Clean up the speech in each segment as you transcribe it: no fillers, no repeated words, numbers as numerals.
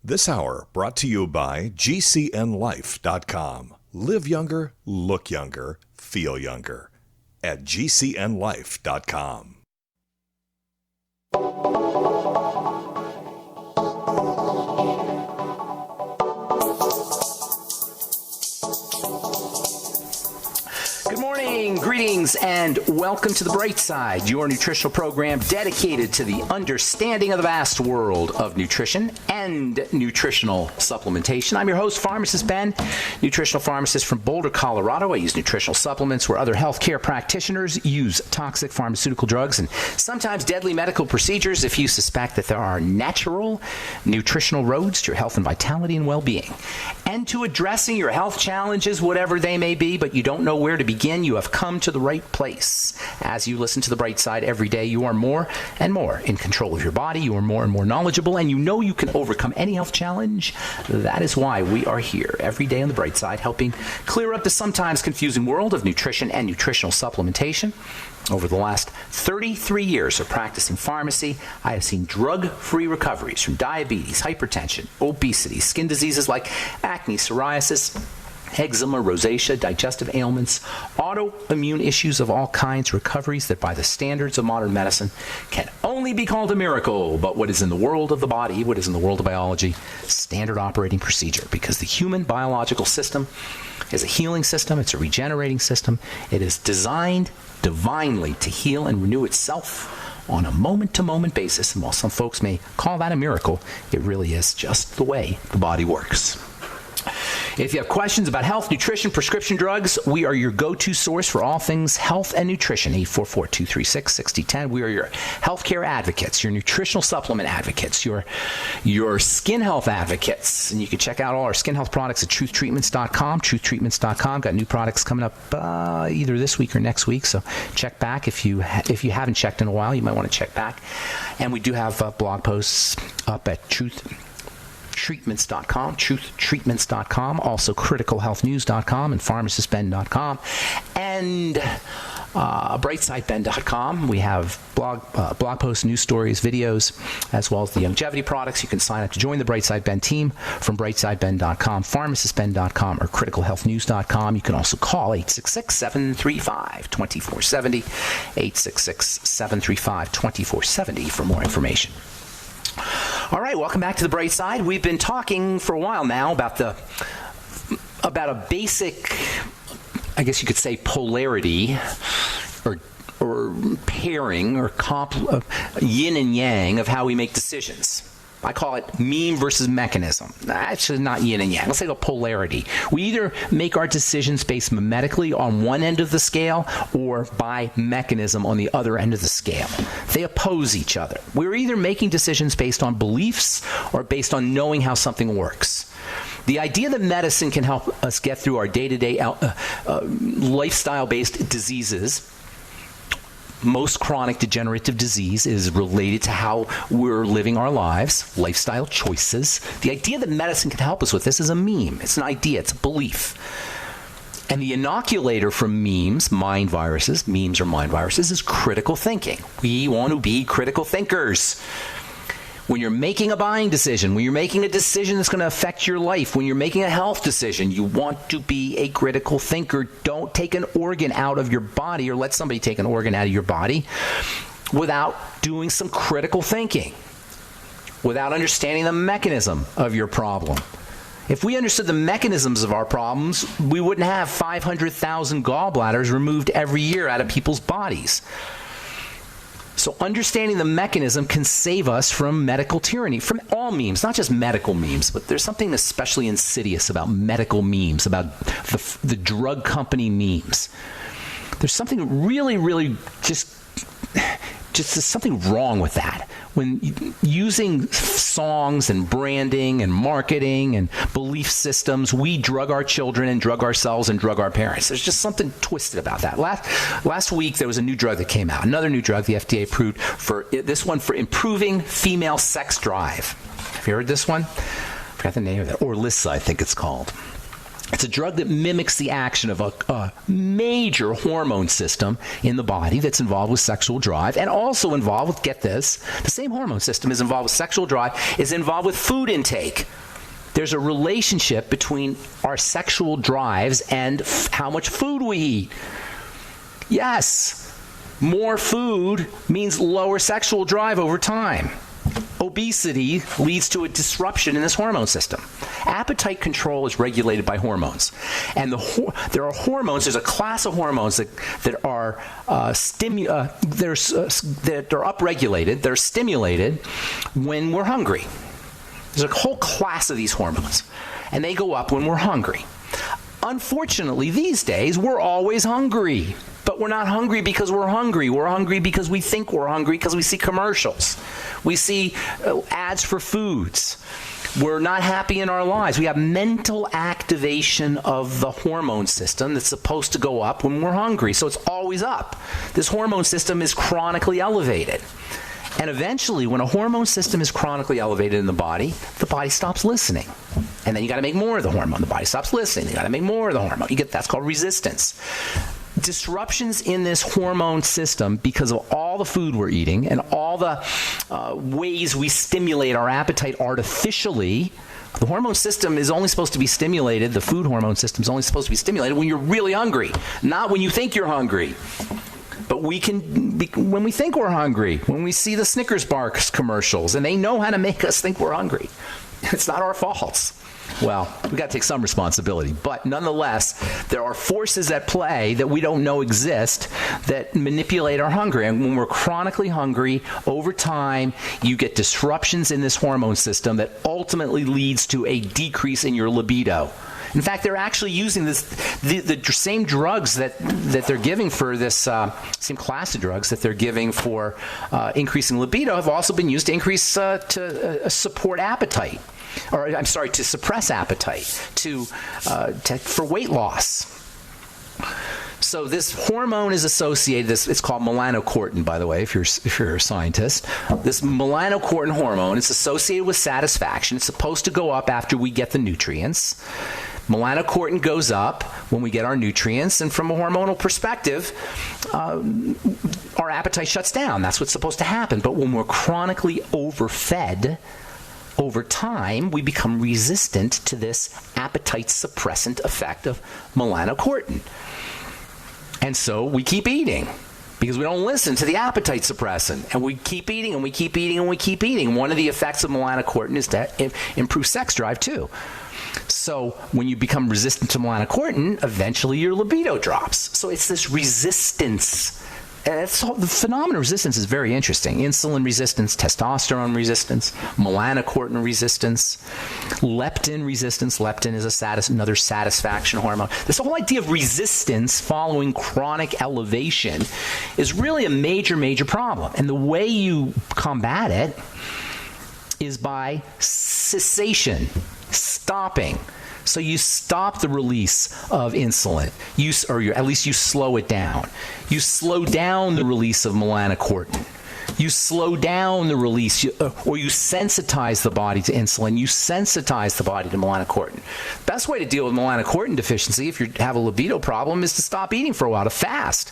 This hour brought to you by GCNLife.com. Live younger, look younger, feel younger at GCNLife.com. Good morning, greetings, and welcome to The Bright Side, your nutritional program dedicated to the understanding of the vast world of nutrition and nutritional supplementation. I'm your host, Pharmacist Ben, nutritional pharmacist from Boulder, Colorado. I use nutritional supplements where other healthcare practitioners use toxic pharmaceutical drugs and sometimes deadly medical procedures if you suspect that there are natural nutritional roads to your health and vitality and well-being. And to addressing your health challenges, whatever they may be, but you don't know where to begin, you have come to the right place. As you listen to The Bright Side every day, you are more and more in control of your body. You are more and more knowledgeable, and you know you can overcome any health challenge. That is why we are here every day on The Bright Side, helping clear up the sometimes confusing world of nutrition and nutritional supplementation. Over the last 33 years of practicing pharmacy, I have seen drug-free recoveries from diabetes, hypertension, obesity, skin diseases like acne, psoriasis, eczema, rosacea, digestive ailments, autoimmune issues of all kinds, recoveries that by the standards of modern medicine can only be called a miracle. But what is in the world of the body, what is in the world of biology, standard operating procedure, because the human biological system is a healing system, it's a regenerating system. It is designed divinely to heal and renew itself on a moment-to-moment basis. And while some folks may call that a miracle, it really is just the way the body works. If you have questions about health, nutrition, prescription drugs, we are your go-to source for all things health and nutrition. 844-236-6010. We are your healthcare advocates, your nutritional supplement advocates, your skin health advocates. And you can check out all our skin health products at truthtreatments.com. Truthtreatments.com. Got new products coming up either this week or next week. So check back. If you haven't checked in a while, you might want to check back. And we do have blog posts up at truthtreatments.com, also criticalhealthnews.com and pharmacistben.com, and brightsideben.com. We have blog posts, news stories, videos, as well as the longevity products. You can sign up to join the Brightside Ben team from brightsideben.com, pharmacistben.com, or criticalhealthnews.com. You can also call 866-735-2470, 866-735-2470 for more information. All right, welcome back to The Bright Side. We've been talking for a while now about a basic, I guess you could say, polarity or pairing or yin and yang of how we make decisions. I call it meme versus mechanism. Actually, not yin and yang. Let's say a polarity. We either make our decisions based memetically on one end of the scale or by mechanism on the other end of the scale. They oppose each other. We're either making decisions based on beliefs or based on knowing how something works. The idea that medicine can help us get through our day-to-day lifestyle-based diseases. Most chronic degenerative disease is related to how we're living our lives, lifestyle choices. The idea that medicine can help us with this is a meme. It's an idea. It's a belief. And the inoculator for memes, mind viruses, is critical thinking. We want to be critical thinkers. When you're making a buying decision, when you're making a decision that's going to affect your life, when you're making a health decision, you want to be a critical thinker. Don't take an organ out of your body or let somebody take an organ out of your body without doing some critical thinking, without understanding the mechanism of your problem. If we understood the mechanisms of our problems, we wouldn't have 500,000 gallbladders removed every year out of people's bodies. So understanding the mechanism can save us from medical tyranny, from all memes, not just medical memes, but there's something especially insidious about medical memes, about the drug company memes. There's something really, really just there's something wrong with that. When using songs and branding and marketing and belief systems, we drug our children and drug ourselves and drug our parents. There's just something twisted about that. Last week, there was a new drug that came out. Another new drug the FDA approved for improving female sex drive. Have you heard this one? I forgot the name of it. Orlissa, I think it's called. It's a drug that mimics the action of a major hormone system in the body that's involved with sexual drive and also involved with, get this, the same hormone system is involved with sexual drive, is involved with food intake. There's a relationship between our sexual drives and how much food we eat. Yes, more food means lower sexual drive over time. Obesity leads to a disruption in this hormone system. Appetite control is regulated by hormones. And there are hormones, there's a class of hormones that are upregulated, they're stimulated when we're hungry. There's a whole class of these hormones, and they go up when we're hungry. Unfortunately, these days, we're always hungry. But we're not hungry because we're hungry. We're hungry because we think we're hungry because we see commercials. We see ads for foods. We're not happy in our lives. We have mental activation of the hormone system that's supposed to go up when we're hungry. So it's always up. This hormone system is chronically elevated. And eventually, when a hormone system is chronically elevated in the body stops listening. And then you got to make more of the hormone. The body stops listening. You got to make more of the hormone. That's called resistance. Disruptions in this hormone system because of all the food we're eating and all the ways we stimulate our appetite artificially. The hormone system is only supposed to be stimulated, the food hormone system is only supposed to be stimulated when you're really hungry, not when you think you're hungry. But when we think we're hungry, when we see the Snickers bar commercials, and they know how to make us think we're hungry. It's not our faults. Well, we've got to take some responsibility. But nonetheless, there are forces at play that we don't know exist that manipulate our hunger. And when we're chronically hungry, over time, you get disruptions in this hormone system that ultimately leads to a decrease in your libido. In fact, they're actually using the same drugs that they're giving for this same class of drugs that they're giving for increasing libido have also been used to increase to support appetite. To suppress appetite, for weight loss. So this hormone is associated. It's called melanocortin, by the way, if you're a scientist. This melanocortin hormone is associated with satisfaction. It's supposed to go up after we get the nutrients. Melanocortin goes up when we get our nutrients, and from a hormonal perspective, our appetite shuts down. That's what's supposed to happen. But when we're chronically overfed, over time, we become resistant to this appetite suppressant effect of melanocortin. And so we keep eating because we don't listen to the appetite suppressant. And we keep eating and we keep eating and we keep eating. One of the effects of melanocortin is to improve sex drive too. So when you become resistant to melanocortin, eventually your libido drops. So it's this resistance. The phenomenon of resistance is very interesting. Insulin resistance, testosterone resistance, melanocortin resistance, leptin resistance. Leptin is another satisfaction hormone. This whole idea of resistance following chronic elevation is really a major, major problem. And the way you combat it is by cessation, stopping. So you stop the release of insulin, at least you slow it down. You slow down the release of melanocortin. You slow down the release, or you sensitize the body to insulin. You sensitize the body to melanocortin. Best way to deal with melanocortin deficiency, if you have a libido problem, is to stop eating for a while, to fast.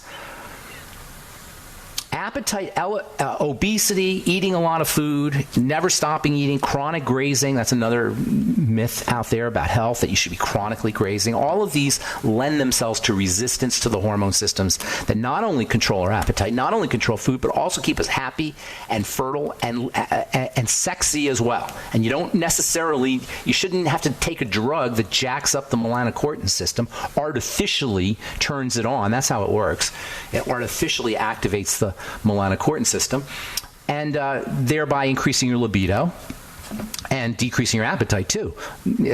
Appetite, obesity, eating a lot of food, never stopping eating, chronic grazing. That's another myth out there about health, that you should be chronically grazing. All of these lend themselves to resistance to the hormone systems that not only control our appetite, not only control food, but also keep us happy and fertile and sexy as well. And you shouldn't have to take a drug that jacks up the melanocortin system, artificially turns it on. That's how it works. It artificially activates the melanocortin system, and thereby increasing your libido and decreasing your appetite too,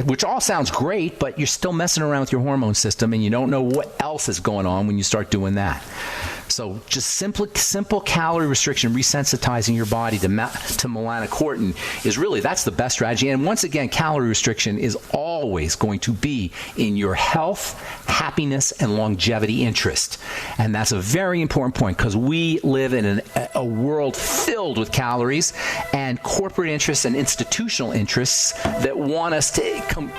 which all sounds great, but you're still messing around with your hormone system, and you don't know what else is going on when you start doing that. So just simple calorie restriction, resensitizing your body to melanocortin that's the best strategy. And once again, calorie restriction is all always going to be in your health, happiness, and longevity interest. And that's a very important point because we live in a world filled with calories and corporate interests and institutional interests that want us to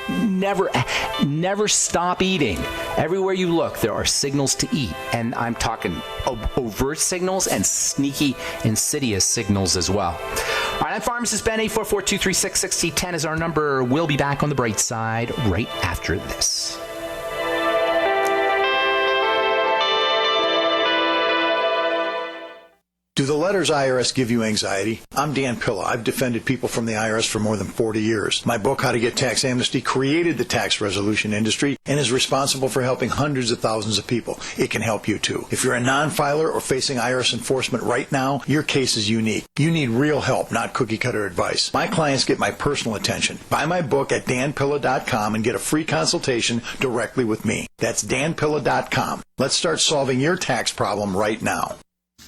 never stop eating. Everywhere you look, there are signals to eat. And I'm talking overt signals and sneaky, insidious signals as well. All right, I'm Pharmacist Ben. 844-236-6010 is our number. We'll be back on the bright side right after this. Do the letters IRS give you anxiety? I'm Dan Pilla. I've defended people from the IRS for more than 40 years. My book, How to Get Tax Amnesty, created the tax resolution industry and is responsible for helping hundreds of thousands of people. It can help you too. If you're a non-filer or facing IRS enforcement right now, your case is unique. You need real help, not cookie-cutter advice. My clients get my personal attention. Buy my book at danpilla.com and get a free consultation directly with me. That's danpilla.com. Let's start solving your tax problem right now.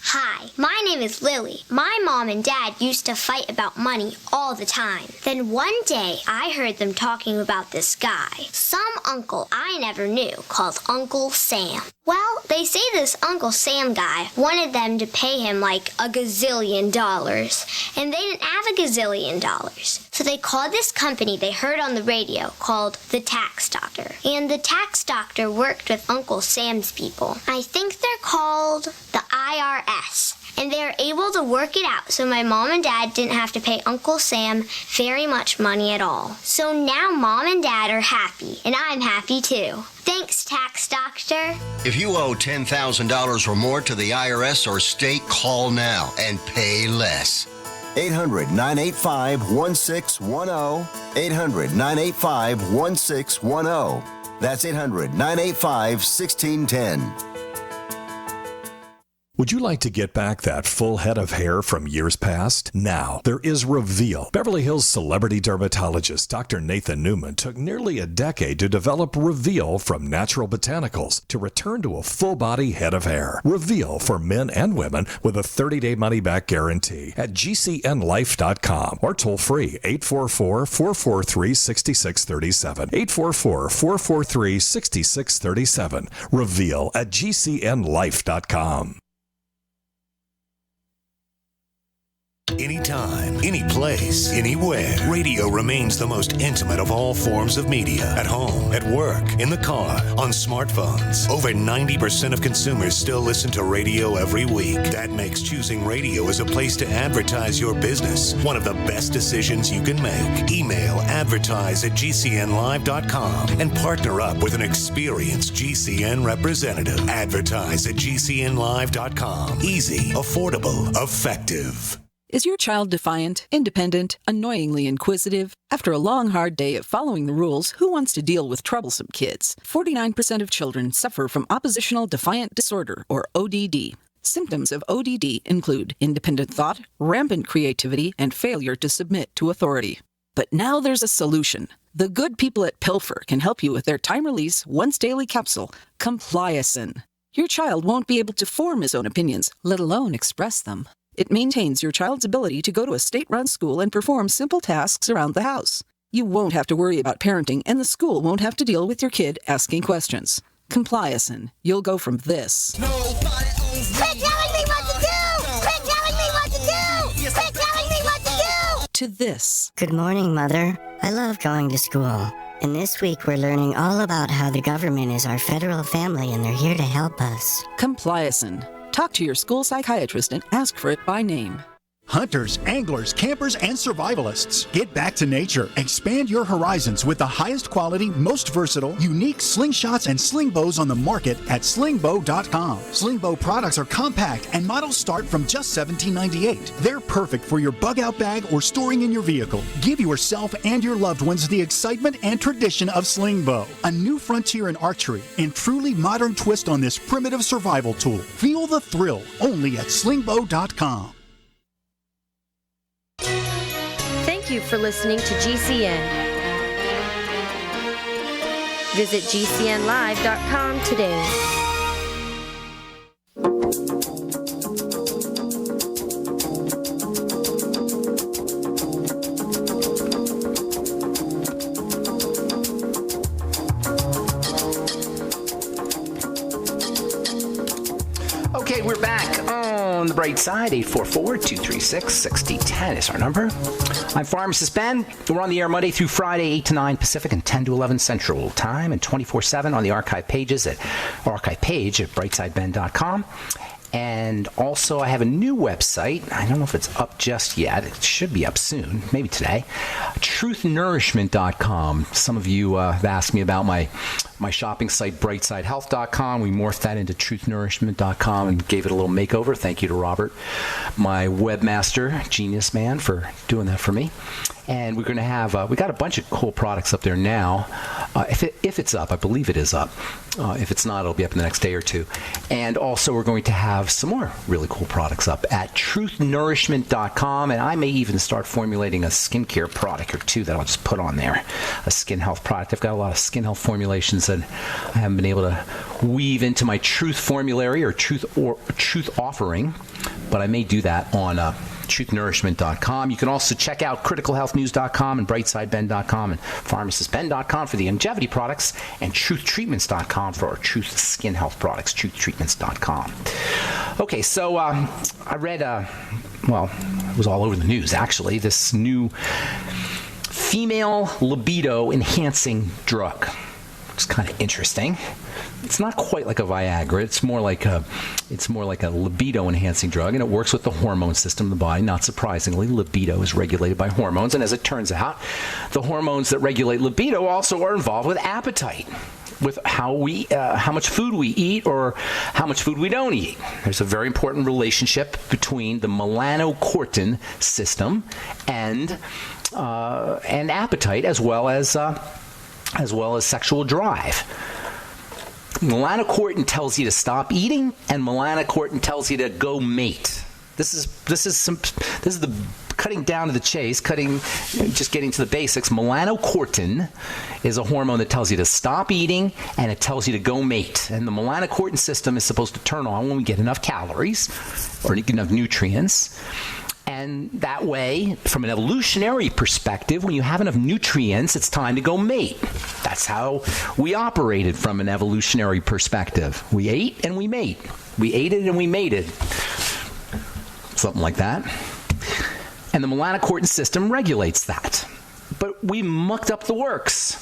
Hi, my name is Lily. My mom and dad used to fight about money all the time. Then one day, I heard them talking about this guy, some uncle I never knew, called Uncle Sam. Well, they say this Uncle Sam guy wanted them to pay him like $1 gazillion, and they didn't have $1 gazillion. So they called this company they heard on the radio called the Tax Doctor. And the Tax Doctor worked with Uncle Sam's people. I think they're called the IRS. And they were able to work it out so my mom and dad didn't have to pay Uncle Sam very much money at all. So now mom and dad are happy, and I'm happy too. Thanks, Tax Doctor. If you owe $10,000 or more to the IRS or state, call now and pay less. 800-985-1610. 800-985-1610. That's 800-985-1610. Would you like to get back that full head of hair from years past? Now, there is Reveal. Beverly Hills celebrity dermatologist Dr. Nathan Newman took nearly a decade to develop Reveal from natural botanicals to return to a full-body head of hair. Reveal for men and women with a 30-day money-back guarantee at gcnlife.com or toll-free 844-443-6637. 844-443-6637. Reveal at gcnlife.com. Anytime, any place, anywhere. Radio remains the most intimate of all forms of media. At home, at work, in the car, on smartphones. Over 90% of consumers still listen to radio every week. That makes choosing radio as a place to advertise your business one of the best decisions you can make. Email advertise@gcnlive.com and partner up with an experienced GCN representative. Advertise@gcnlive.com. Easy, affordable, effective. Is your child defiant, independent, annoyingly inquisitive? After a long, hard day of following the rules, who wants to deal with troublesome kids? 49% of children suffer from oppositional defiant disorder, or ODD. Symptoms of ODD include independent thought, rampant creativity, and failure to submit to authority. But now there's a solution. The good people at Pilfer can help you with their time-release, once-daily capsule, Compliacin. Your child won't be able to form his own opinions, let alone express them. It maintains your child's ability to go to a state-run school and perform simple tasks around the house. You won't have to worry about parenting, and the school won't have to deal with your kid asking questions. Compliacin. You'll go from this. Quit telling me what to do! Quit telling me what to do! Quit telling me what to do! To this. Good morning, Mother. I love going to school. And this week we're learning all about how the government is our federal family and they're here to help us. Compliacin. Talk to your school psychiatrist and ask for it by name. Hunters, anglers, campers, and survivalists. Get back to nature. Expand your horizons with the highest quality, most versatile, unique slingshots and sling bows on the market at slingbow.com. Slingbow products are compact and models start from just $17.98. They're perfect for your bug-out bag or storing in your vehicle. Give yourself and your loved ones the excitement and tradition of Slingbow, a new frontier in archery and truly modern twist on this primitive survival tool. Feel the thrill only at slingbow.com. Thank you for listening to GCN. Visit GCNlive.com today. the bright side. 844-236-6010 is our number. I'm Pharmacist Ben. We're on the air Monday through Friday, 8 to 9 Pacific and 10 to 11 Central Time, and 24/7 on the archive page at brightsideben.com. And also, I have a new website. I don't know if it's up just yet. It should be up soon, maybe today. Truthnourishment.com. Some of you have asked me about my shopping site, brightsidehealth.com. We morphed that into truthnourishment.com and gave it a little makeover. Thank you to Robert, my webmaster, genius man, for doing that for me. And we're going to have, we got a bunch of cool products up there now. If it's up, I believe it is up. If it's not, it'll be up in the next day or two. And also, we're going to have some more really cool products up at truthnourishment.com. And I may even start formulating a skincare product or two that I'll just put on there, a skin health product. I've got a lot of skin health formulations that I haven't been able to weave into my truth formulary or truth offering, but I may do that on truthnourishment.com. You can also check out criticalhealthnews.com and brightsideben.com and pharmacistben.com for the longevity products, and truthtreatments.com for our truth skin health products, truthtreatments.com. Okay, so I read, well, it was all over the news, actually, this new female libido enhancing drug. It's kind of interesting. It's not quite like a Viagra. It's more like a libido enhancing drug, and it works with the hormone system of the body. Not surprisingly, libido is regulated by hormones, and as it turns out, the hormones that regulate libido also are involved with appetite, with how much food we eat or how much food we don't eat. There's a very important relationship between the melanocortin system and appetite, as well as sexual drive. Melanocortin tells you to stop eating, and melanocortin tells you to go mate. This is the cutting down to the chase, just getting to the basics. Melanocortin is a hormone that tells you to stop eating, and it tells you to go mate. And the melanocortin system is supposed to turn on when we get enough calories or enough nutrients. And that way, from an evolutionary perspective, when you have enough nutrients, it's time to go mate. That's how we operated from an evolutionary perspective. We ate and we mate. We ate it and we mated. Something like that. And the melanocortin system regulates that. But we mucked up the works.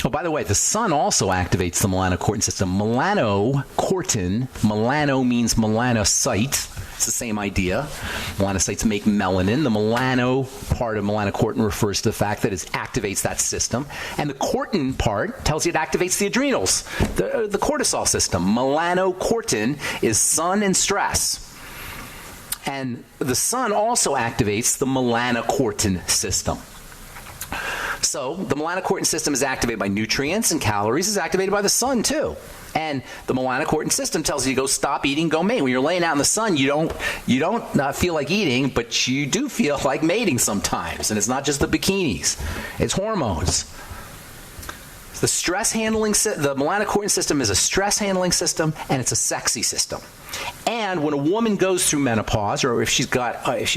Oh, by the way, the sun also activates the melanocortin system. Melanocortin, melano means melanocyte. It's the same idea. Melanocytes make melanin. The melano part of melanocortin refers to the fact that it activates that system. And the cortin part tells you it activates the adrenals, the cortisol system. Melanocortin is sun and stress. And the sun also activates the melanocortin system. So the melanocortin system is activated by nutrients, and calories is activated by the sun too. And the melanocortin system tells you to go stop eating, go mate. When you're laying out in the sun, you don't feel like eating, but you do feel like mating sometimes. And it's not just the bikinis; it's hormones. The melanocortin system is a stress handling system, and it's a sexy system. And when a woman goes through menopause, or if she's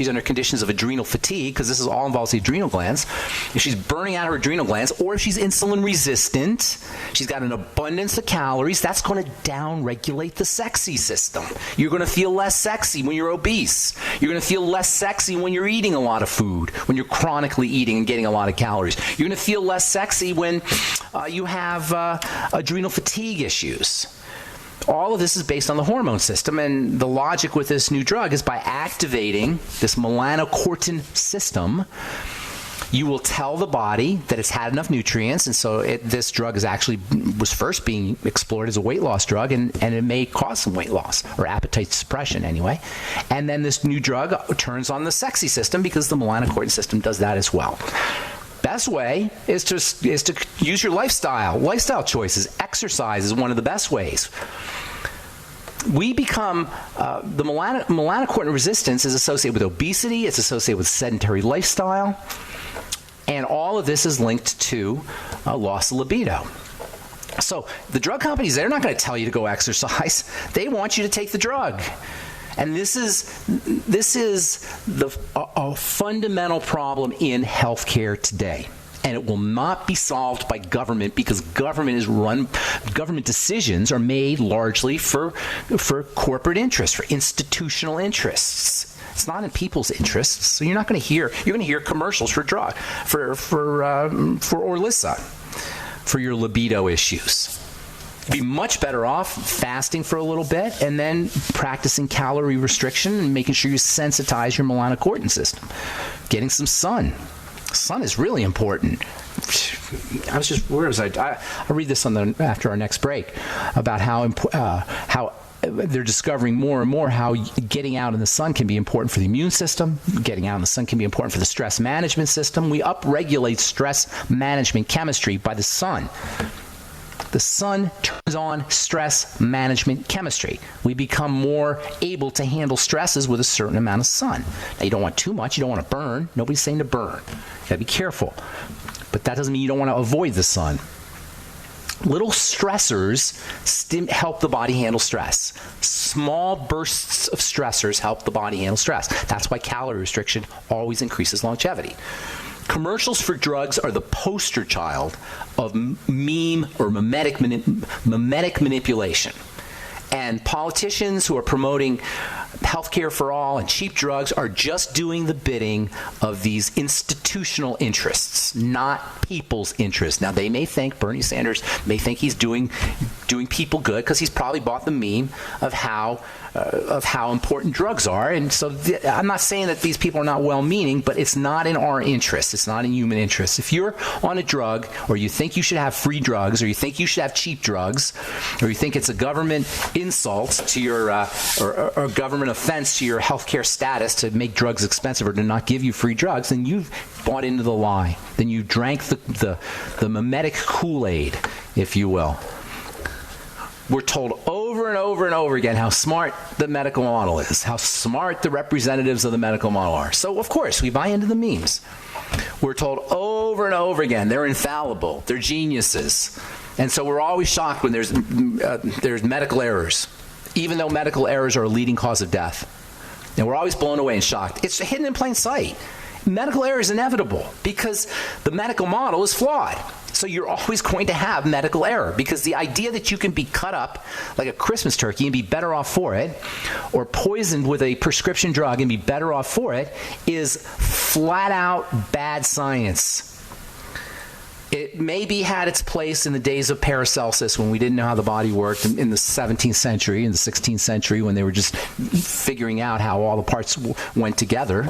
under conditions of adrenal fatigue, because this all involves the adrenal glands, if she's burning out her adrenal glands, or if she's insulin resistant, she's got an abundance of calories, that's going to down-regulate the sexy system. You're going to feel less sexy when you're obese. You're going to feel less sexy when you're eating a lot of food, when you're chronically eating and getting a lot of calories. You're going to feel less sexy when you have adrenal fatigue issues. All of this is based on the hormone system, and the logic with this new drug is by activating this melanocortin system, you will tell the body that it's had enough nutrients, and so this drug was first being explored as a weight loss drug, and it may cause some weight loss, or appetite suppression anyway. And then this new drug turns on the sexy system because the melanocortin system does that as well. Best way is to use your lifestyle choices. Exercise is one of the best ways. We become the melanocortin resistance is associated with obesity. It's associated with sedentary lifestyle, and all of this is linked to loss of libido. So the drug companies, they're not going to tell you to go exercise. They want you to take the drug. And this is a fundamental problem in healthcare today. And it will not be solved by government, because government decisions are made largely for corporate interests, for institutional interests. It's not in people's interests. So you're going to hear commercials for Orlissa, for your libido issues. Be much better off fasting for a little bit and then practicing calorie restriction and making sure you sensitize your melanocortin system. Getting some sun. Sun is really important. Where was I? I'll read this after our next break about how they're discovering more and more how getting out in the sun can be important for the immune system. Getting out in the sun can be important for the stress management system. We upregulate stress management chemistry by the sun. The sun turns on stress management chemistry. We become more able to handle stresses with a certain amount of sun. Now, you don't want too much. You don't want to burn. Nobody's saying to burn. You gotta be careful. But that doesn't mean you don't want to avoid the sun. Little stressors help the body handle stress. Small bursts of stressors help the body handle stress. That's why calorie restriction always increases longevity. Commercials for drugs are the poster child of meme or mimetic manipulation. And politicians who are promoting healthcare for all and cheap drugs are just doing the bidding of these institutional interests, not people's interests. Now, they may think, Bernie Sanders may think he's doing people good because he's probably bought the meme of how important drugs are. And so I'm not saying that these people are not well-meaning, but it's not in our interest. It's not in human interest. If you're on a drug, or you think you should have free drugs, or you think you should have cheap drugs, or you think it's a government insult to your or government offense to your healthcare status to make drugs expensive or to not give you free drugs, then you've bought into the lie. Then you drank the mimetic Kool-Aid, if you will. We're told over and over and over again how smart the medical model is, how smart the representatives of the medical model are. So, of course, we buy into the memes. We're told over and over again they're infallible, they're geniuses. And so we're always shocked when there's medical errors, even though medical errors are a leading cause of death. And we're always blown away and shocked. It's hidden in plain sight. Medical error is inevitable because the medical model is flawed. So you're always going to have medical error, because the idea that you can be cut up like a Christmas turkey and be better off for it, or poisoned with a prescription drug and be better off for it, is flat out bad science. It maybe had its place in the days of Paracelsus, when we didn't know how the body worked, in the 17th century, in the 16th century, when they were just figuring out how all the parts went together.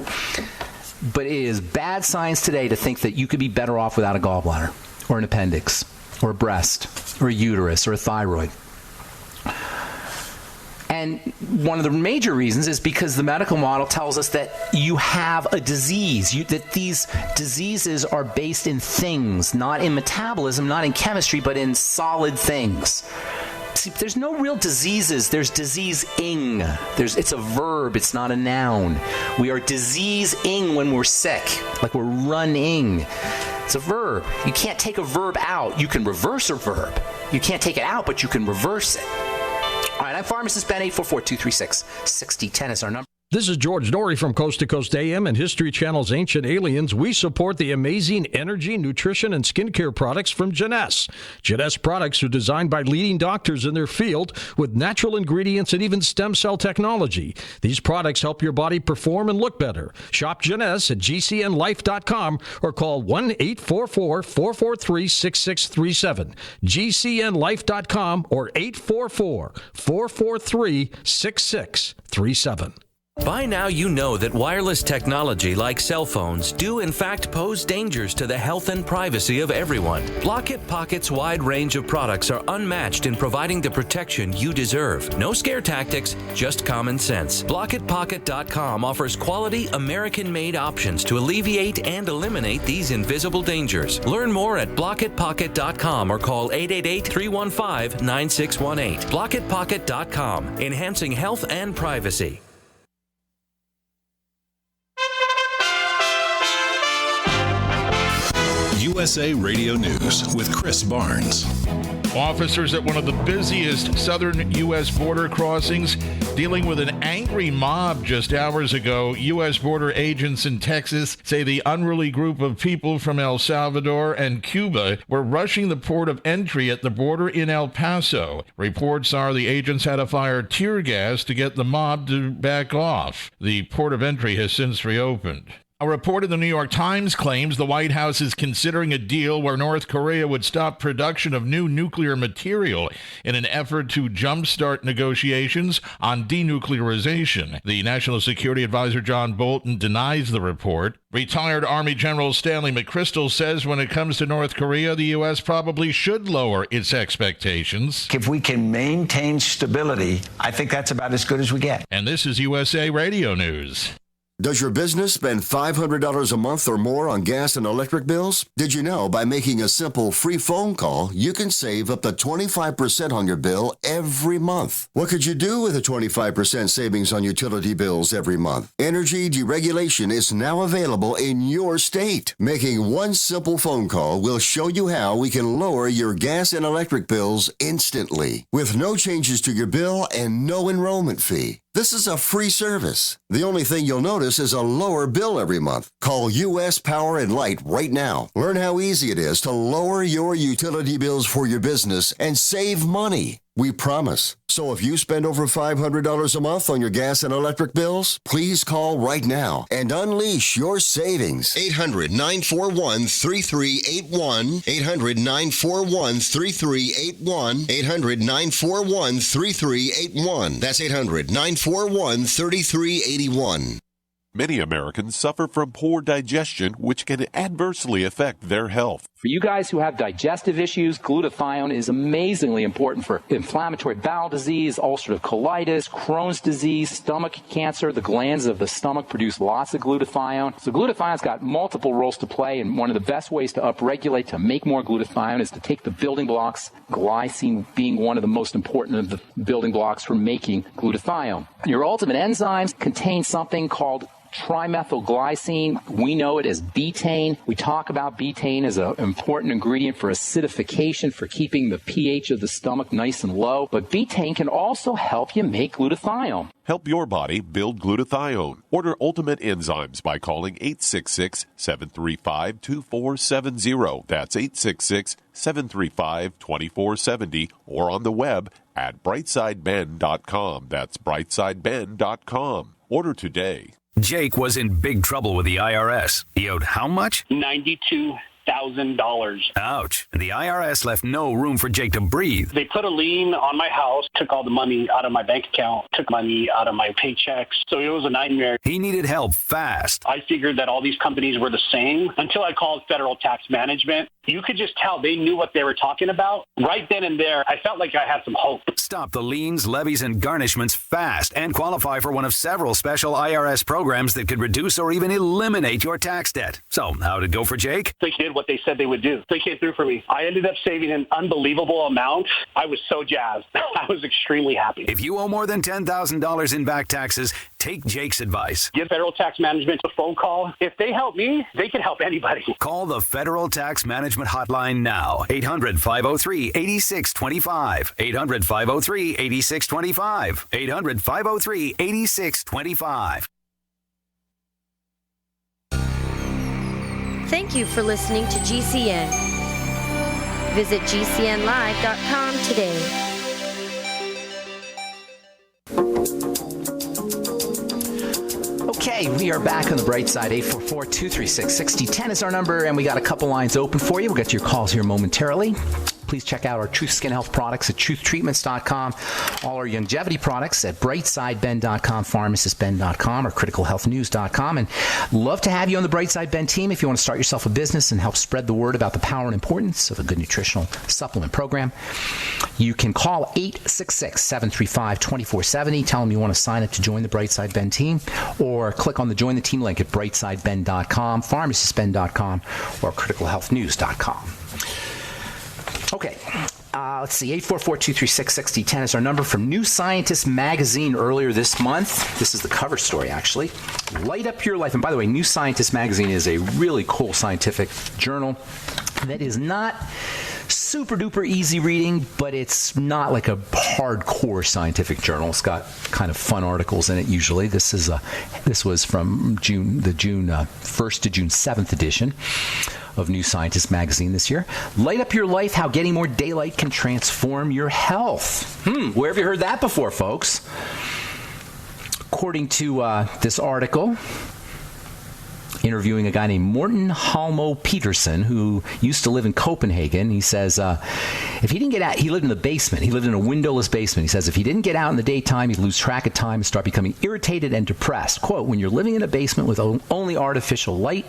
But it is bad science today to think that you could be better off without a gallbladder, or an appendix, or a breast, or a uterus, or a thyroid. And one of the major reasons is because the medical model tells us that you have a disease, that these diseases are based in things, not in metabolism, not in chemistry, but in solid things. See, there's no real diseases. There's disease-ing. It's a verb. It's not a noun. We are disease-ing when we're sick, like we're running. It's a verb. You can't take a verb out. You can reverse a verb. You can't take it out, but you can reverse it. All right, I'm Pharmacist Ben. 844-236-6010 is our number. This is George Norrie from Coast to Coast AM and History Channel's Ancient Aliens. We support the amazing energy, nutrition, and skincare products from Jeunesse. Jeunesse products are designed by leading doctors in their field with natural ingredients and even stem cell technology. These products help your body perform and look better. Shop Jeunesse at gcnlife.com or call 1-844-443-6637. gcnlife.com or 844-443-6637. By now you know that wireless technology like cell phones do in fact pose dangers to the health and privacy of everyone. Block-It Pocket's wide range of products are unmatched in providing the protection you deserve. No scare tactics, just common sense. BlockItPocket.com offers quality American-made options to alleviate and eliminate these invisible dangers. Learn more at BlockItPocket.com or call 888-315-9618. BlockItPocket.com, enhancing health and privacy. USA Radio News with Chris Barnes. Officers at one of the busiest southern U.S. border crossings dealing with an angry mob just hours ago. U.S. border agents in Texas say the unruly group of people from El Salvador and Cuba were rushing the port of entry at the border in El Paso. Reports are the agents had to fire tear gas to get the mob to back off. The port of entry has since reopened. A report in the New York Times claims the White House is considering a deal where North Korea would stop production of new nuclear material in an effort to jumpstart negotiations on denuclearization. The National Security Advisor John Bolton denies the report. Retired Army General Stanley McChrystal says when it comes to North Korea, the U.S. probably should lower its expectations. If we can maintain stability, I think that's about as good as we get. And this is USA Radio News. Does your business spend $500 a month or more on gas and electric bills? Did you know by making a simple free phone call, you can save up to 25% on your bill every month? What could you do with a 25% savings on utility bills every month? Energy deregulation is now available in your state. Making one simple phone call will show you how we can lower your gas and electric bills instantly, with no changes to your bill and no enrollment fee. This is a free service. The only thing you'll notice is a lower bill every month. Call U.S. Power and Light right now. Learn how easy it is to lower your utility bills for your business and save money. We promise. So if you spend over $500 a month on your gas and electric bills, please call right now and unleash your savings. 800-941-3381. 800-941-3381. 800-941-3381. That's 800-941-3381. Many Americans suffer from poor digestion, which can adversely affect their health. For you guys who have digestive issues, glutathione is amazingly important for inflammatory bowel disease, ulcerative colitis, Crohn's disease, stomach cancer. The glands of the stomach produce lots of glutathione. So glutathione's got multiple roles to play, and one of the best ways to upregulate, to make more glutathione, is to take the building blocks, glycine being one of the most important of the building blocks for making glutathione. Your ultimate enzymes contain something called trimethylglycine. We know it as betaine. We talk about betaine as an important ingredient for acidification, for keeping the pH of the stomach nice and low. But betaine can also help you make glutathione. Help your body build glutathione. Order Ultimate Enzymes by calling 866-735-2470. That's 866-735-2470, or on the web at brightsideben.com. That's brightsideben.com. Order today. Jake was in big trouble with the IRS. He owed how much? $92,000. Ouch. And the IRS left no room for Jake to breathe. They put a lien on my house, took all the money out of my bank account, took money out of my paychecks. So it was a nightmare. He needed help fast. I figured that all these companies were the same until I called Federal Tax Management. You could just tell they knew what they were talking about. Right then and there, I felt like I had some hope. Stop the liens, levies, and garnishments fast and qualify for one of several special IRS programs that could reduce or even eliminate your tax debt. So, how'd it go for Jake? They did what they said they would do. They came through for me. I ended up saving an unbelievable amount. I was so jazzed. I was extremely happy. If you owe more than $10,000 in back taxes, take Jake's advice. Give Federal Tax Management a phone call. If they help me, they can help anybody. Call the Federal Tax Management Hotline now. 800-503-8625. 800-503-8625. 800-503-8625. Thank you for listening to GCN. Visit GCNlive.com today. Okay, we are back on the bright side. 844-236-6010 is our number, and we got a couple lines open for you. We'll get to your calls here momentarily. Please check out our Truth Skin Health products at truthtreatments.com, all our longevity products at brightsideben.com, pharmacistben.com, or criticalhealthnews.com. And love to have you on the Brightside Ben team if you want to start yourself a business and help spread the word about the power and importance of a good nutritional supplement program. You can call 866-735-2470. Tell them you want to sign up to join the Brightside Ben team, or click on the Join the Team link at brightsideben.com, pharmacistben.com, or criticalhealthnews.com. Okay, let's see. 844-236-6010 is our number. From New Scientist magazine earlier this month. This is the cover story, actually. Light up your life. And by the way, New Scientist magazine is a really cool scientific journal that is not super duper easy reading, but it's not like a hardcore scientific journal. It's got kind of fun articles in it usually. This was from the June 1st to June 7th edition of New Scientist magazine this year. Light up your life, how getting more daylight can transform your health. Where have you heard that before, folks? According to this article, interviewing a guy named Morten Halmo Peterson, who used to live in Copenhagen. He says if he didn't get out, he lived in the basement. He lived in a windowless basement. He says if he didn't get out in the daytime, he'd lose track of time and start becoming irritated and depressed. Quote, when you're living in a basement with only artificial light,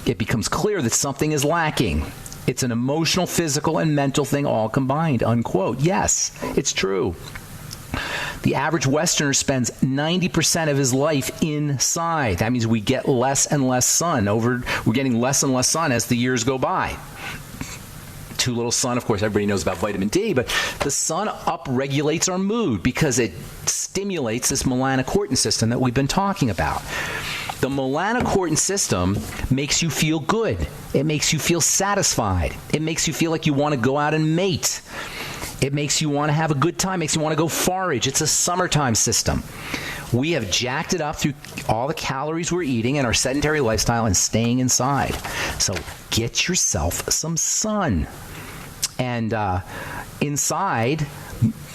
it becomes clear that something is lacking. It's an emotional, physical, and mental thing all combined, unquote. Yes, it's true. The average Westerner spends 90% of his life inside. That means we get less and less sun. We're getting less and less sun as the years go by. Too little sun, of course, everybody knows about vitamin D, but the sun upregulates our mood because it stimulates this melanocortin system that we've been talking about. The melanocortin system makes you feel good. It makes you feel satisfied. It makes you feel like you want to go out and mate. It makes you want to have a good time, makes you want to go forage. It's a summertime system. We have jacked it up through all the calories we're eating and our sedentary lifestyle and staying inside. So get yourself some sun. And inside,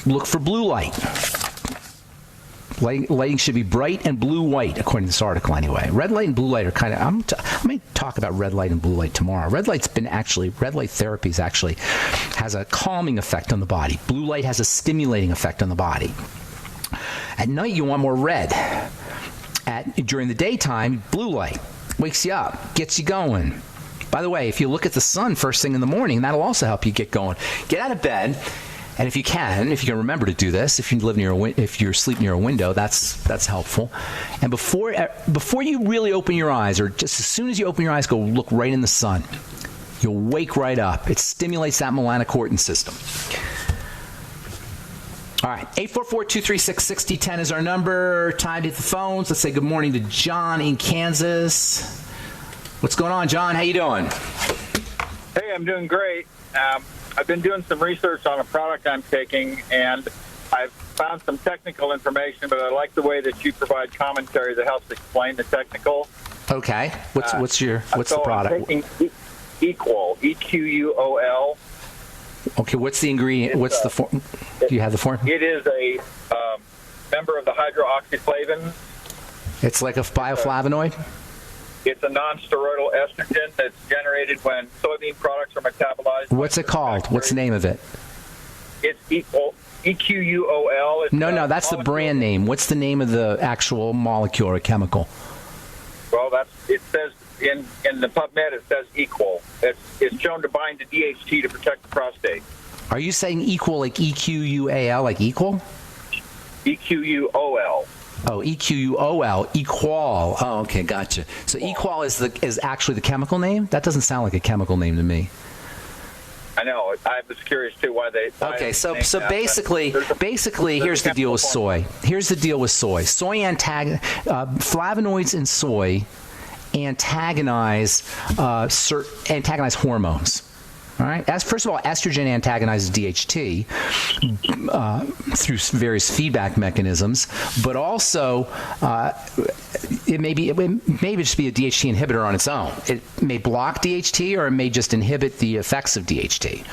look for blue light. Lighting should be bright and blue-white, according to this article anyway. Red light and blue light are kind of... I'm going to talk about red light and blue light tomorrow. Red light therapy has a calming effect on the body. Blue light has a stimulating effect on the body. At night, you want more red. During the daytime, blue light wakes you up, gets you going. By the way, if you look at the sun first thing in the morning, that'll also help you get going. Get out of bed. And if you can remember to do this, if you sleep near a window, that's helpful. And before you really open your eyes, or just as soon as you open your eyes, go look right in the sun. You'll wake right up. It stimulates that melanocortin system. All right, 844-236-6010 is our number. Time to hit the phones. Let's say good morning to John in Kansas. What's going on, John? How you doing? Hey, I'm doing great. I've been doing some research on a product I'm taking, and I've found some technical information, but I like the way that you provide commentary that helps explain the technical. Okay. What's the product? I'm taking Equal, EQUOL. Okay, what's the ingredient? What's the form? Do you have the form? It is a member of the hydroxyflavin. It's like a bioflavonoid? It's a non-steroidal estrogen that's generated when soybean products are metabolized. What's it called? What's the name of it? It's EQUOL. No, that's the brand name. What's the name of the actual molecule or chemical? Well, it says in the PubMed, it says Equal. It's shown to bind to DHT to protect the prostate. Are you saying equal like EQUAL, like equal? EQUOL. Oh, EQUOL, Equal. Oh, okay, gotcha. So Equal is actually the chemical name? That doesn't sound like a chemical name to me. I know. I was curious too why they. Okay, so basically, here's the deal with soy. Here's the deal with soy. Flavonoids in soy antagonize hormones. All right. First of all, estrogen antagonizes DHT through various feedback mechanisms, but also it may just be a DHT inhibitor on its own. It may block DHT, or it may just inhibit the effects of DHT.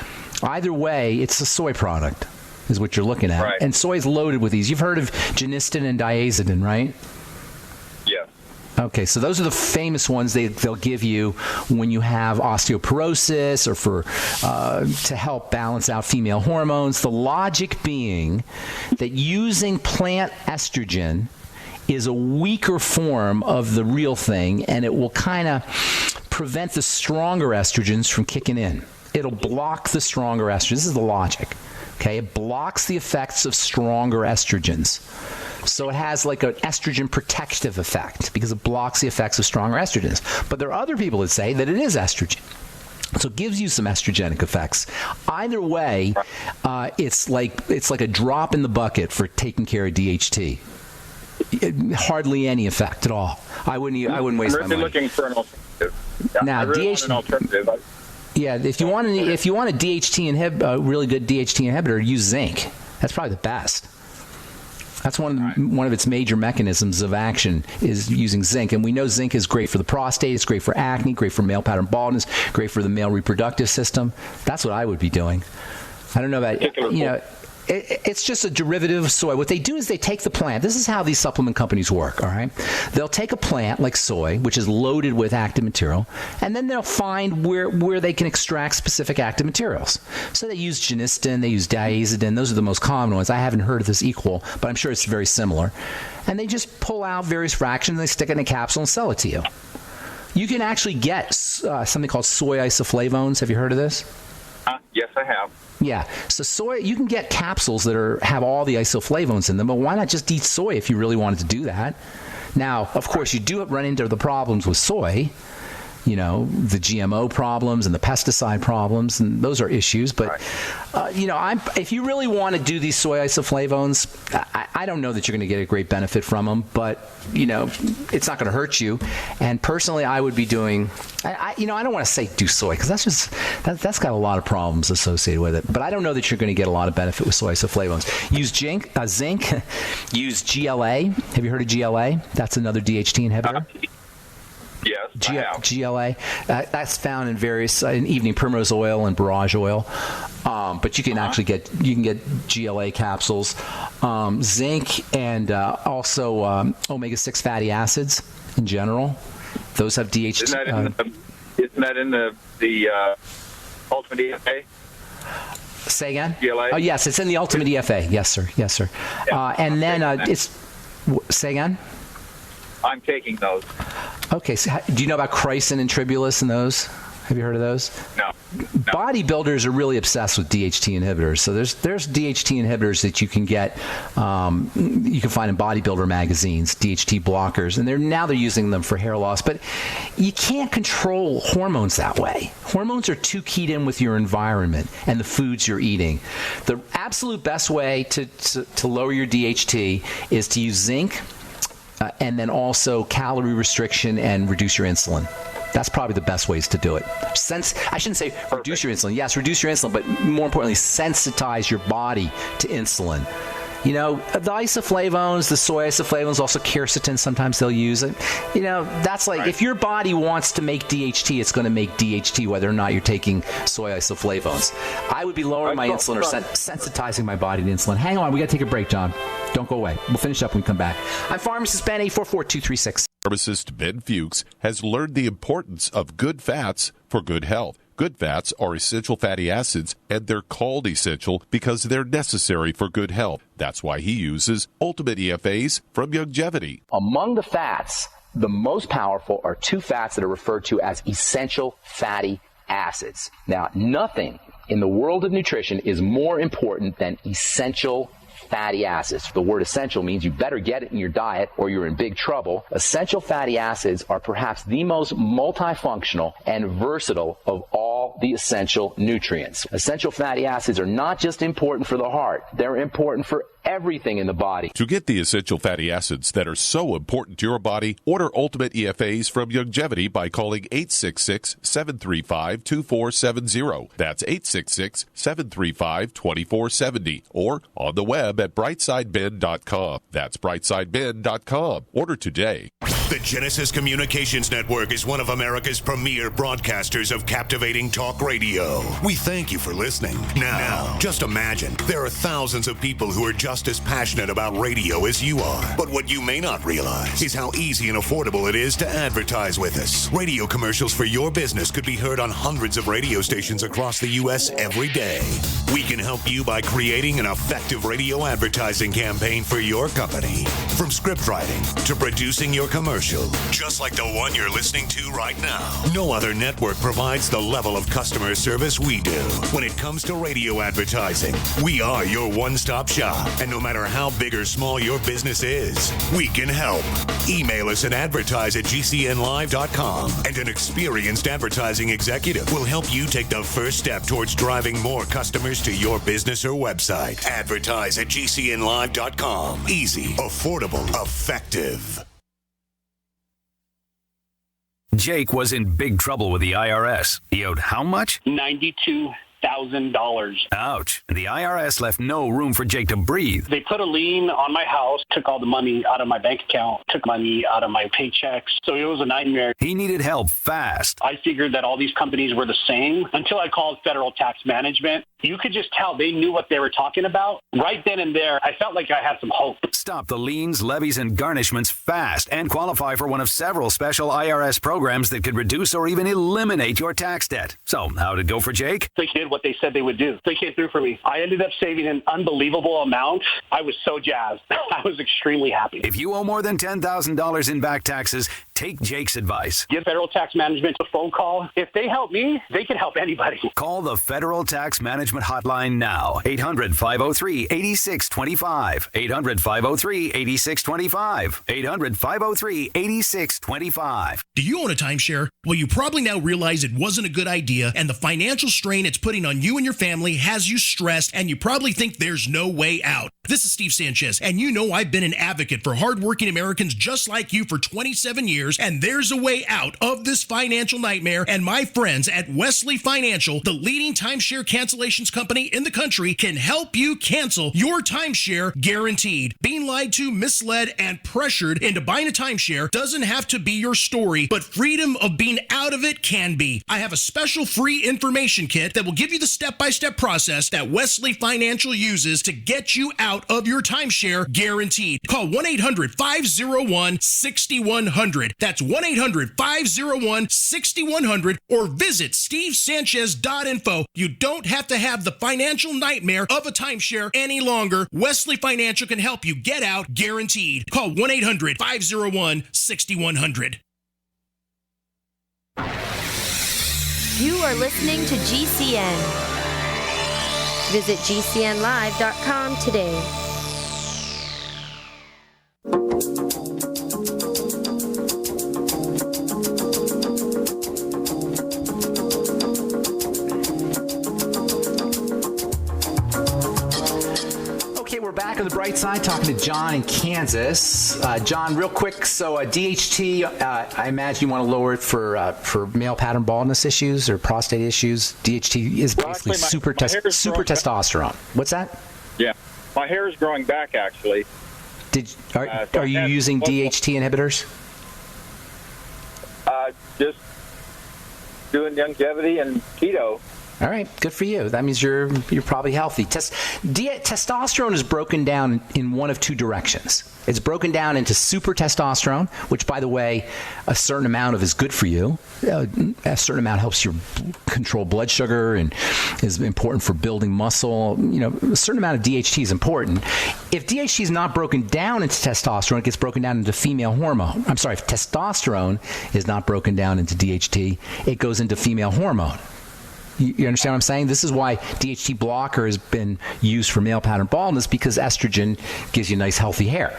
Either way, it's a soy product, is what you're looking at. Right. And soy is loaded with these. You've heard of genistin and diazidin, right? Yeah. Okay, so those are the famous ones they'll give you when you have osteoporosis or to help balance out female hormones. The logic being that using plant estrogen is a weaker form of the real thing, and it will kind of prevent the stronger estrogens from kicking in. It'll block the stronger estrogens. This is the logic. Okay, it blocks the effects of stronger estrogens. So it has like an estrogen protective effect because it blocks the effects of stronger estrogens. But there are other people that say that it is estrogen. So it gives you some estrogenic effects. Either way, it's like a drop in the bucket for taking care of DHT. Hardly any effect at all. I wouldn't waste my money. I'm really looking for an alternative. Now, I really want an alternative. Yeah, if you want a really good DHT inhibitor, use zinc. That's probably the best. That's one of its major mechanisms of action is using zinc. And we know zinc is great for the prostate, it's great for acne, great for male pattern baldness, great for the male reproductive system. That's what I would be doing. I don't know about, it's just a derivative of soy. What they do is they take the plant. This is how these supplement companies work, all right? They'll take a plant like soy, which is loaded with active material, and then they'll find where they can extract specific active materials. So they use genistin, they use diazidin. Those are the most common ones. I haven't heard of this equal, but I'm sure it's very similar. And they just pull out various fractions, and they stick it in a capsule and sell it to you. You can actually get something called soy isoflavones. Have you heard of this? Yes, I have. Yeah, so soy, you can get capsules that have all the isoflavones in them, but why not just eat soy if you really wanted to do that? Now, of course, you do run into the problems with soy, the GMO problems and the pesticide problems, and those are issues. But, if you really want to do these soy isoflavones, I don't know that you're going to get a great benefit from them, but, it's not going to hurt you. And personally, I would be doing, I don't want to say do soy, because that's got a lot of problems associated with it. But I don't know that you're going to get a lot of benefit with soy isoflavones. Use zinc, use GLA. Have you heard of GLA? That's another DHT inhibitor. Yes, GLA. That's found in various in evening primrose oil and borage oil, but you can actually get GLA capsules, zinc, and also omega-6 fatty acids in general. Those have DHT. Isn't that in the Ultimate EFA? Say again? GLA? Oh yes, it's in the Ultimate EFA. Yes, sir. Yes, sir. Yeah, and then it's. Say again? I'm taking those. Okay, so do you know about chrysin and tribulus and those? Have you heard of those? No. Bodybuilders are really obsessed with DHT inhibitors. So there's DHT inhibitors that you can get, you can find in bodybuilder magazines, DHT blockers, and they're using them for hair loss. But you can't control hormones that way. Hormones are too keyed in with your environment and the foods you're eating. The absolute best way to lower your DHT is to use zinc, and then also calorie restriction and reduce your insulin. That's probably the best ways to do it. I shouldn't say reduce your insulin. Yes, reduce your insulin, but more importantly, sensitize your body to insulin. The isoflavones, the soy isoflavones, also quercetin, sometimes they'll use it. That's like, if your body wants to make DHT, it's going to make DHT whether or not you're taking soy isoflavones. I would be lowering my insulin or sensitizing my body to insulin. Hang on, we got to take a break, John. Don't go away. We'll finish up when we come back. I'm Pharmacist Ben, 844-236. Pharmacist Ben Fuchs has learned the importance of good fats for good health. Good fats are essential fatty acids, and they're called essential because they're necessary for good health. That's why he uses Ultimate EFAs from Youngevity. Among the fats, the most powerful are two fats that are referred to as essential fatty acids. Now, nothing in the world of nutrition is more important than essential fatty acids. The word essential means you better get it in your diet or you're in big trouble. Essential fatty acids are perhaps the most multifunctional and versatile of all the essential nutrients. Essential fatty acids are not just important for the heart, they're important for everything in the body. To get the essential fatty acids that are so important to your body, order Ultimate EFAs from Youngevity by calling 866-735-2470. That's 866-735-2470. Or on the web at brightsideben.com. That's brightsideben.com. Order today. The Genesis Communications Network is one of America's premier broadcasters of captivating talk radio. We thank you for listening. Now, just imagine there are thousands of people who are just as passionate about radio as you are. But what you may not realize is how easy and affordable it is to advertise with us. Radio commercials for your business could be heard on hundreds of radio stations across the U.S. every day. We can help you by creating an effective radio advertising campaign for your company. From script writing to producing your commercial, just like the one you're listening to right now. No other network provides the level of customer service we do. When it comes to radio advertising, we are your one-stop shop. And no matter how big or small your business is, we can help. Email us at advertise@gcnlive.com, and an experienced advertising executive will help you take the first step towards driving more customers to your business or website. Advertise@gcnlive.com. Easy, affordable, effective. Jake was in big trouble with the IRS. He owed how much? $92,000. Ouch. The IRS left no room for Jake to breathe. They put a lien on my house, took all the money out of my bank account, took money out of my paychecks. So it was a nightmare. He needed help fast. I figured that all these companies were the same until I called federal tax management. You could just tell they knew what they were talking about. Right then and there, I felt like I had some hope. Stop the liens, levies, and garnishments fast and qualify for one of several special IRS programs that could reduce or even eliminate your tax debt. So how'd it go for Jake? They did what they said they would do. They came through for me. I ended up saving an unbelievable amount. I was so jazzed. I was extremely happy. If you owe more than $10,000 in back taxes, take Jake's advice. Give federal tax management a phone call. If they help me, they can help anybody. Call the Federal Tax Management Hotline now. 800-503-8625. 800-503-8625. 800-503-8625. Do you own a timeshare? Well, you probably now realize it wasn't a good idea, and the financial strain it's putting on you and your family has you stressed, and you probably think there's no way out. This is Steve Sanchez, and you know I've been an advocate for hardworking Americans just like you for 27 years, and there's a way out of this financial nightmare, and my friends at Wesley Financial, the leading timeshare cancellations company in the country, can help you cancel your timeshare guaranteed. Being lied to, misled, and pressured into buying a timeshare doesn't have to be your story, but freedom of being out of it can be. I have a special free information kit that will give you the step-by-step process that Wesley Financial uses to get you out of your timeshare guaranteed. Call 1-800-501-6100. That's 1-800-501-6100 or visit stevesanchez.info. You don't have to have the financial nightmare of a timeshare any longer. Wesley Financial can help you get out guaranteed. Call 1-800-501-6100. You are listening to GCN. Visit GCNlive.com today. We're back on the bright side talking to John in Kansas. John, real quick, so DHT, I imagine you want to lower it for male pattern baldness issues or prostate issues. DHT is basically super testosterone. What's that? Yeah, my hair is growing back, actually. Are you using DHT inhibitors? Just doing longevity and keto. All right, good for you. That means you're probably healthy. Testosterone is broken down in one of two directions. It's broken down into super testosterone, which, by the way, a certain amount of is good for you. A certain amount helps you control blood sugar and is important for building muscle. You know, a certain amount of DHT is important. If DHT is not broken down into testosterone, it gets broken down into female hormone. I'm sorry, if testosterone is not broken down into DHT, it goes into female hormone. You understand what I'm saying? This is why DHT blocker has been used for male pattern baldness, because estrogen gives you nice, healthy hair.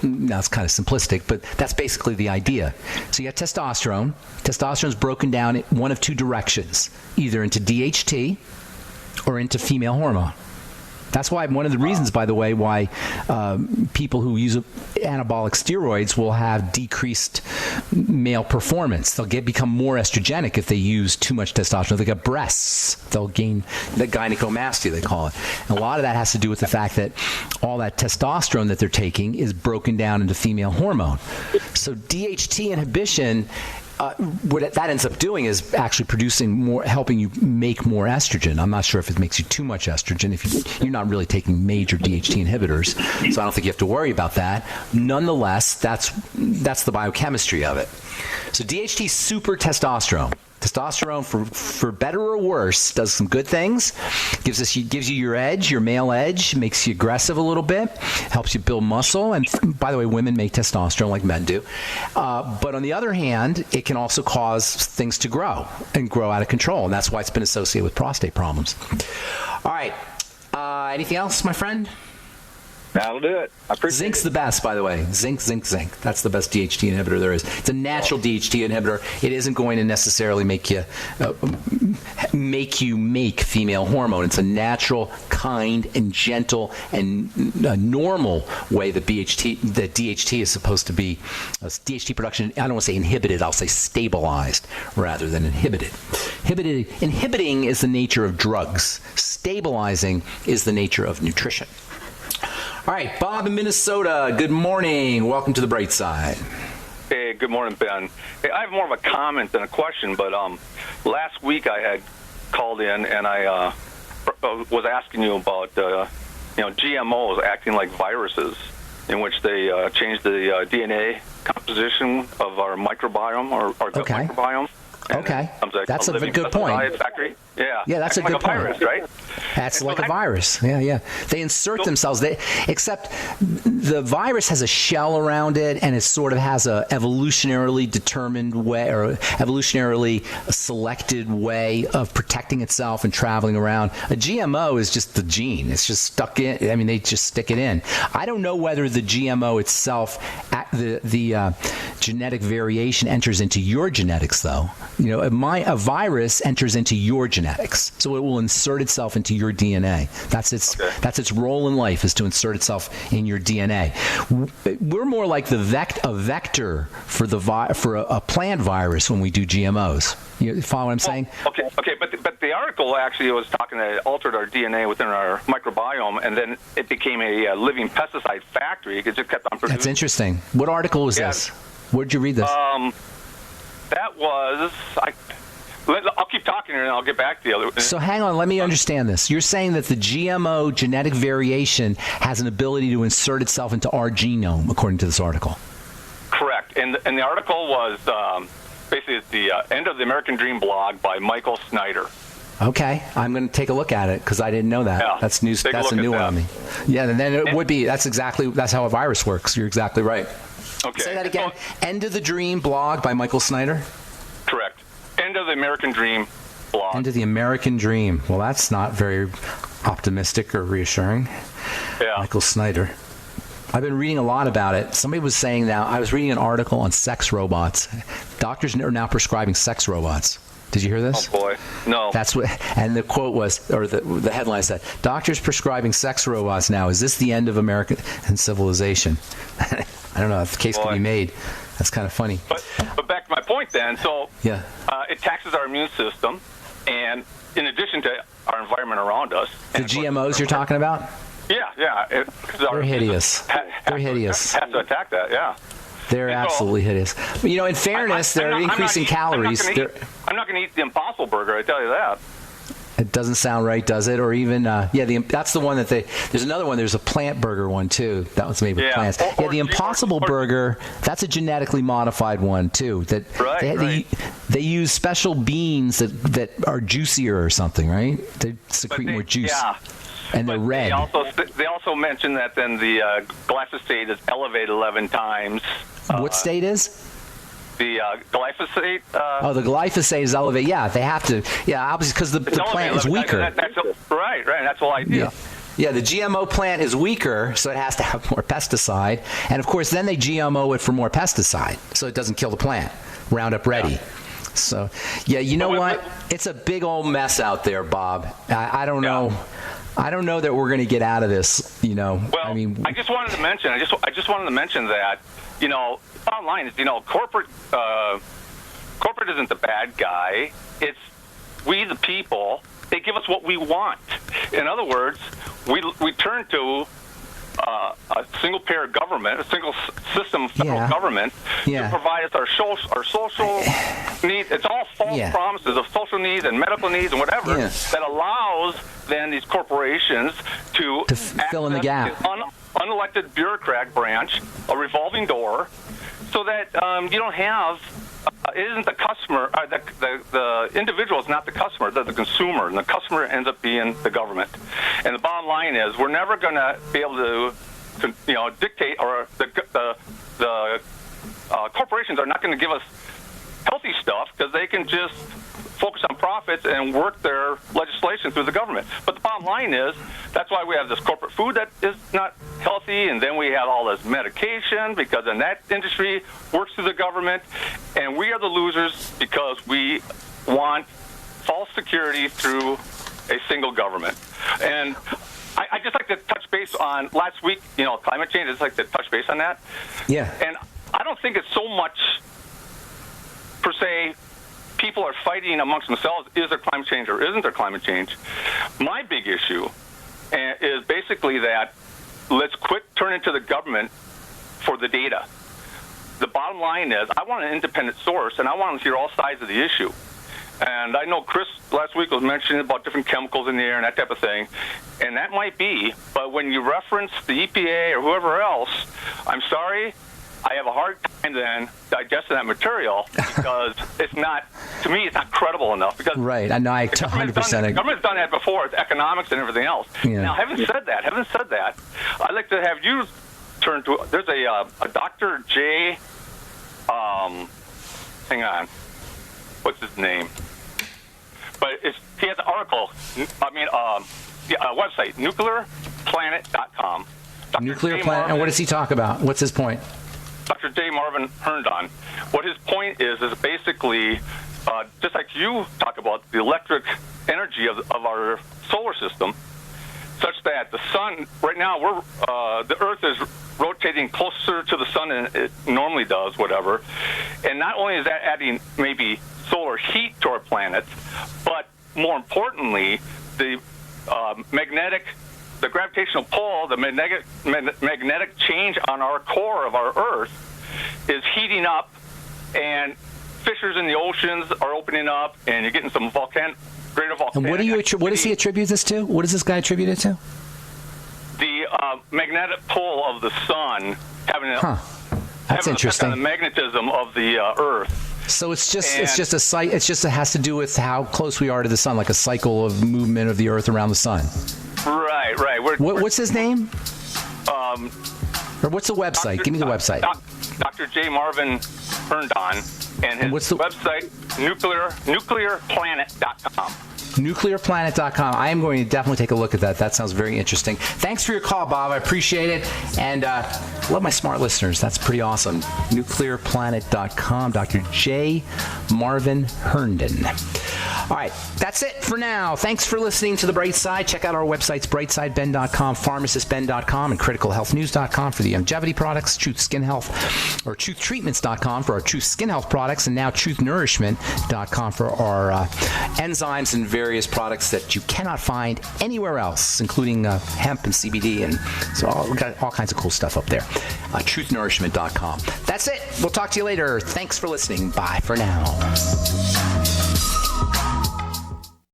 Now, it's kind of simplistic, but that's basically the idea. So you got testosterone. Testosterone is broken down in one of two directions, either into DHT or into female hormone. That's why one of the reasons, by the way, why people who use anabolic steroids will have decreased male performance. They'll become more estrogenic if they use too much testosterone. They got breasts. They'll gain the gynecomastia, they call it. And a lot of that has to do with the fact that all that testosterone that they're taking is broken down into female hormone. So DHT inhibition, what that ends up doing is actually producing more, helping you make more estrogen. I'm not sure if it makes you too much estrogen if you're not really taking major DHT inhibitors, so I don't think you have to worry about that. Nonetheless, that's the biochemistry of it. So DHT is super testosterone. Testosterone, for better or worse, does some good things. Gives you your edge, your male edge, makes you aggressive a little bit, helps you build muscle. And by the way, women make testosterone like men do. But on the other hand, it can also cause things to grow out of control. And that's why it's been associated with prostate problems. All right. Anything else, my friend? That'll do it. I appreciate Zinc's the best, by the way. Zinc. That's the best DHT inhibitor there is. It's a natural DHT inhibitor. It isn't going to necessarily make you make female hormone. It's a natural, kind, and gentle and normal way that DHT is supposed to be. DHT production, I don't want to say inhibited, I'll say stabilized rather than inhibited. Inhibiting is the nature of drugs. Stabilizing is the nature of nutrition. All right, Bob in Minnesota, good morning. Welcome to the Bright Side. Hey, good morning, Ben. Hey, I have more of a comment than a question, but last week I had called in and I was asking you about GMOs acting like viruses, in which they change the DNA composition of our microbiome or our gut microbiome. Okay, that's a good point. Factory. Yeah, that's a good point. Virus, right? That's like a virus. Yeah. They insert themselves. Except the virus has a shell around it, and it sort of has a evolutionarily determined way or evolutionarily selected way of protecting itself and traveling around. A GMO is just the gene. It's just stuck in. I mean, they just stick it in. I don't know whether the GMO itself, the genetic variation enters into your genetics, though. A virus enters into your genetics, so it will insert itself into your DNA. That's its role in life, is to insert itself in your DNA. We're more like a vector for a plant virus when we do GMOs. You follow what I'm saying? Okay, but the article actually was talking that it altered our DNA within our microbiome, and then it became a living pesticide factory. It just kept on producing. That's interesting. What article was this? Where'd you read this? That was. I'll keep talking and I'll get back to you. So hang on, let me understand this. You're saying that the GMO genetic variation has an ability to insert itself into our genome, according to this article. Correct. And the article was basically at the end of the American Dream blog by Michael Snyder. Okay, I'm going to take a look at it because I didn't know that. Yeah, that's news. That's a new one on me. Yeah, and then it would be. That's how a virus works. You're exactly right. Okay. Say that again. End of the Dream blog by Michael Snyder. Correct. End of the American Dream blog. End of the American Dream. Well, that's not very optimistic or reassuring. Yeah. Michael Snyder. I've been reading a lot about it. Somebody was saying now, I was reading an article on sex robots. Doctors are now prescribing sex robots. Did you hear this? Oh, boy. No. That's what, and the quote was, or the headline said, doctors prescribing sex robots now. Is this the end of American civilization? I don't know if the case can be made. That's kind of funny. But back to my point then. So yeah, it taxes our immune system, and in addition to our environment around us. The GMOs you're talking about? Yeah. They're hideous. They're hideous. Have to attack that, yeah. They're absolutely hideous. But, in fairness, they're increasing calories. I'm not going to eat the Impossible Burger, I tell you that. It doesn't sound right, does it? Or even, that's the one that there's another one. There's a plant burger one, too. That one's made with plants. The Impossible Burger, that's a genetically modified one, too. They use special beans that are juicier or something, right? They secrete more juice. Yeah. And they're red. They also mentioned that then the glyphosate is elevated 11 times. What state is? The glyphosate. The glyphosate is elevated. Yeah, they have to. Yeah, obviously because the plant is weaker. Right. That's the whole idea. Yeah, the GMO plant is weaker, so it has to have more pesticide. And, of course, then they GMO it for more pesticide, so it doesn't kill the plant. Roundup Ready. Yeah. So, you know what? It's a big old mess out there, Bob. I don't know. I don't know that we're going to get out of this, Well, I just wanted to mention. I just wanted to mention that, bottom line is, corporate isn't the bad guy. It's we, the people. They give us what we want. In other words, we turn to a single payer government, a single system federal government to provide us our social needs. It's all false promises of social needs and medical needs and whatever that allows then these corporations to fill in the gap. Unelected bureaucrat branch, a revolving door, so that you don't have. It isn't the customer. The individual is not the customer. They're the consumer, and the customer ends up being the government. And the bottom line is, we're never going to be able to dictate, or the corporations are not going to give us healthy stuff because they can just focus on profits and work their legislation through the government. But the bottom line is that's why we have this corporate food that is not healthy, and then we have all this medication because then that industry works through the government, and we are the losers because we want false security through a single government. And I just like to touch base on last week, climate change. I just like to touch base on that. Yeah. And I don't think it's so much, per se, people are fighting amongst themselves, is there climate change or isn't there climate change? My big issue is basically that let's quit turning to the government for the data. The bottom line is I want an independent source, and I want to hear all sides of the issue. And I know Chris last week was mentioning about different chemicals in the air and that type of thing, and that might be, but when you reference the EPA or whoever else, I'm sorry, I have a hard time then digesting that material because it's not, to me, it's not credible enough. Because right, I know, I 100%. The government's done that before, it's economics and everything else. Yeah. Now, having said that, I'd like to have you turn to, there's a Dr. J, hang on, what's his name? But he has an article, a website, nuclearplanet.com. Nuclear Planet, and what does he talk about? What's his point? Dr. J. Marvin Herndon. What his point is basically, just like you talk about the electric energy of our solar system, such that the sun, right now, the Earth is rotating closer to the sun than it normally does, whatever. And not only is that adding maybe solar heat to our planet, but more importantly, the gravitational pull, the magnetic change on our core of our Earth is heating up, and fissures in the oceans are opening up, and you're getting some greater volcanic. And what does he attribute this to? What does this guy attribute it to? The magnetic pull of the sun having That's interesting. The magnetism of the Earth. So it has to do with how close we are to the sun, like a cycle of movement of the Earth around the sun. Right. What's his name? Or what's the website? Give me the website. Dr. J. Marvin Herndon, and his website, nuclearplanet.com. Nuclearplanet.com. I am going to definitely take a look at that. That sounds very interesting. Thanks for your call, Bob. I appreciate it. And love my smart listeners. That's pretty awesome. Nuclearplanet.com. Dr. J. Marvin Herndon. All right, that's it for now. Thanks for listening to The Bright Side. Check out our websites, brightsideben.com, pharmacistben.com, and criticalhealthnews.com for the longevity products, Truth Skin Health, or truthtreatments.com for our Truth Skin Health products, and now truthnourishment.com for our enzymes and various products that you cannot find anywhere else, including hemp and CBD, and so we got all kinds of cool stuff up there. Truthnourishment.com. That's it. We'll talk to you later. Thanks for listening. Bye for now.